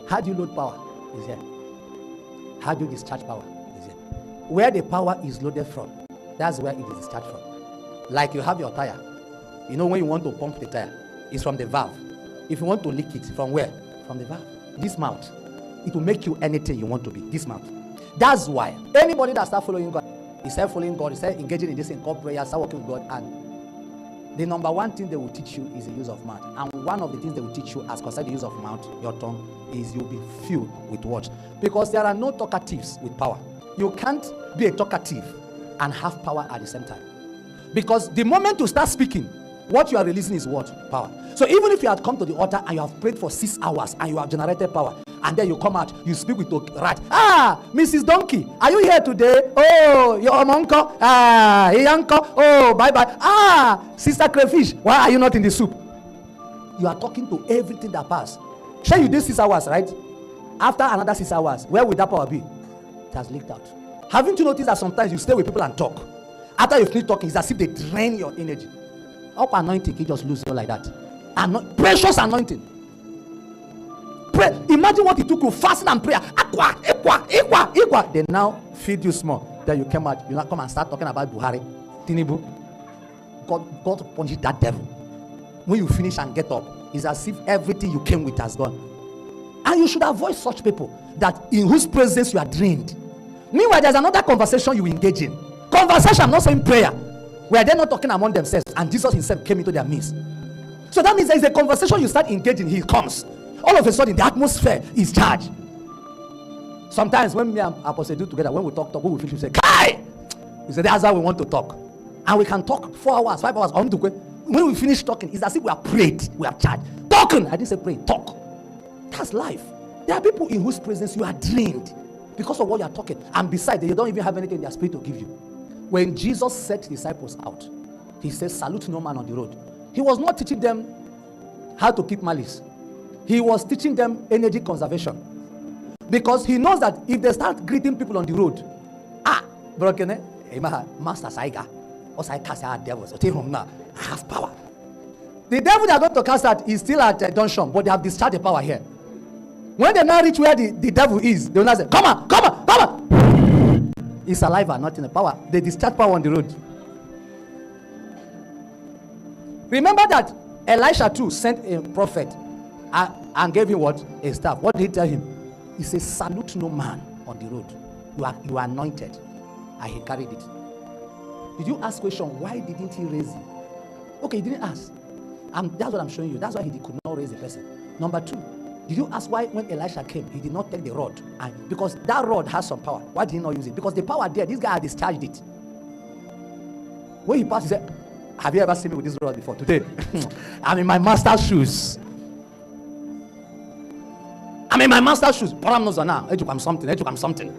How do you load power? Is here. How do you discharge power? Is here. Where the power is loaded from, that's where it is discharged from. Like you have your tire. You know when you want to pump the tire, it's from the valve. If you want to leak it, from where? From the valve. This mouth. It will make you anything you want to be. This mouth. That's why anybody that start following God, he start following God, he start engaging in this in called prayer, start working with God, and the number one thing they will teach you is the use of mouth. And one of the things they will teach you as concerning the use of mouth, your tongue, is you'll be filled with what? Because there are no talkatives with power. You can't be a talkative and have power at the same time. Because the moment you start speaking, what you are releasing is what? Power. So even if you had come to the altar and you have prayed for 6 hours and you have generated power, and then you come out, you speak with the right. Mrs. Donkey, are you here today? Oh, your uncle. Hey uncle. Oh, bye. Sister Crayfish, why are you not in the soup? You are talking to everything that passed. Sure, you did 6 hours, right? After another 6 hours, where would that power be? It has leaked out. Haven't you noticed that sometimes you stay with people and talk? After you finish talking, it's as if they drain your energy. Up anointing, you just lose you like that. Precious anointing. Imagine what it took you fasting and prayer. Equa. They now feed you small. Then you come out. You now come and start talking about Buhari, Tinubu. God punished that devil. When you finish and get up, it's as if everything you came with has gone. And you should avoid such people that in whose presence you are drained. Meanwhile, there's another conversation you engage in. Conversation, I'm not saying prayer, where they're not talking among themselves, and Jesus himself came into their midst. So that means there is a conversation you start engaging, he comes. All of a sudden, the atmosphere is charged. Sometimes when me and Apostle do together, when we talk, we will feel, we say, Kai! We say, that's how we want to talk. And we can talk 4 hours, 5 hours. When we finish talking, it's as if we are prayed, we are charged. Talking! I didn't say pray, talk. That's life. There are people in whose presence you are drained because of what you are talking. And besides, you don't even have anything in their spirit to give you. When Jesus set the disciples out, he says, salute no man on the road. He was not teaching them how to keep malice. He was teaching them energy conservation. Because he knows that if they start greeting people on the road, broken, Master Saiga, or I cast out devils, I have power. The devil they are going to cast out is still at Dunsham, but they have discharged the power here. When they now reach where the devil is, they will now say, come on. It's saliva, not in the power. They discharge power on the road. Remember that Elisha too sent a prophet and gave him what? A staff. What did he tell him? He says, salute no man on the road. You are anointed. And he carried it. Did you ask question, why didn't he raise it? Okay, he didn't ask. That's what I'm showing you. That's why he could not raise the person. Number 2, did you ask why when Elisha came, he did not take the rod? And because that rod has some power. Why did he not use it? Because the power there, this guy had discharged it. When he passed, he said, have you ever seen me with this rod before? Today, I'm in my master's shoes. I'm something.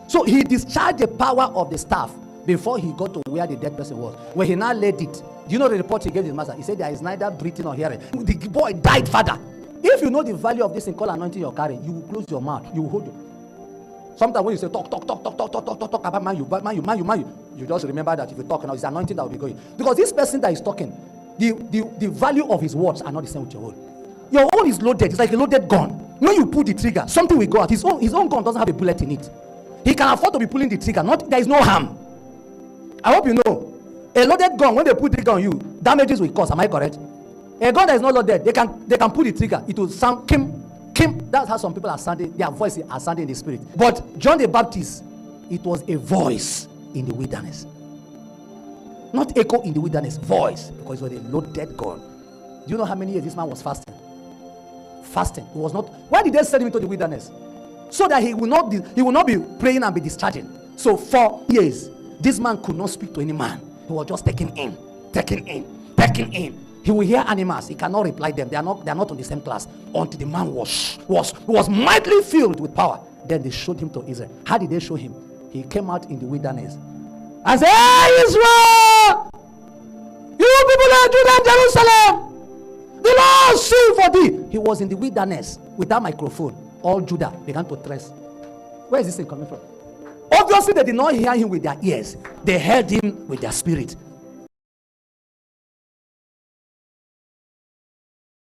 So he discharged the power of the staff before he got to where the dead person was. When he now laid it, do you know the report he gave his master? He said there is neither breathing or hearing. The boy died, father. If you know the value of this thing called anointing you're carrying, you will close your mouth. You will hold it. Sometimes when you say talk about man, you just remember that if you talk now, it's anointing that will be going. Because this person that is talking, the value of his words are not the same with your own. Your own is loaded. It's like a loaded gun. When you pull the trigger, something will go out. His own gun doesn't have a bullet in it. He can afford to be pulling the trigger. There is no harm. I hope you know. A loaded gun, when they put the trigger on you, damages will cause. Am I correct? A gun that is not loaded, they can pull the trigger. It will sound kim. That's how some people are sounding. Their voices are sounding in the spirit. But John the Baptist, it was a voice in the wilderness. Not echo in the wilderness, voice. Because it was a loaded gun. Do you know how many years this man was fasting? He was not. Why did they send him into the wilderness? So that he will not be praying and be discharging. So 4 years, this man could not speak to any man. He was just taking in. He will hear animals. He cannot reply them. They are not on the same class. Until the man was mightily filled with power. Then they showed him to Israel. How did they show him? He came out in the wilderness and said, "Hey Israel, you people of Judah and Jerusalem, the Lord sing for thee." He was in the wilderness with that microphone. All Judah began to trace. Where is this thing coming from? Obviously, they did not hear him with their ears. They heard him with their spirit.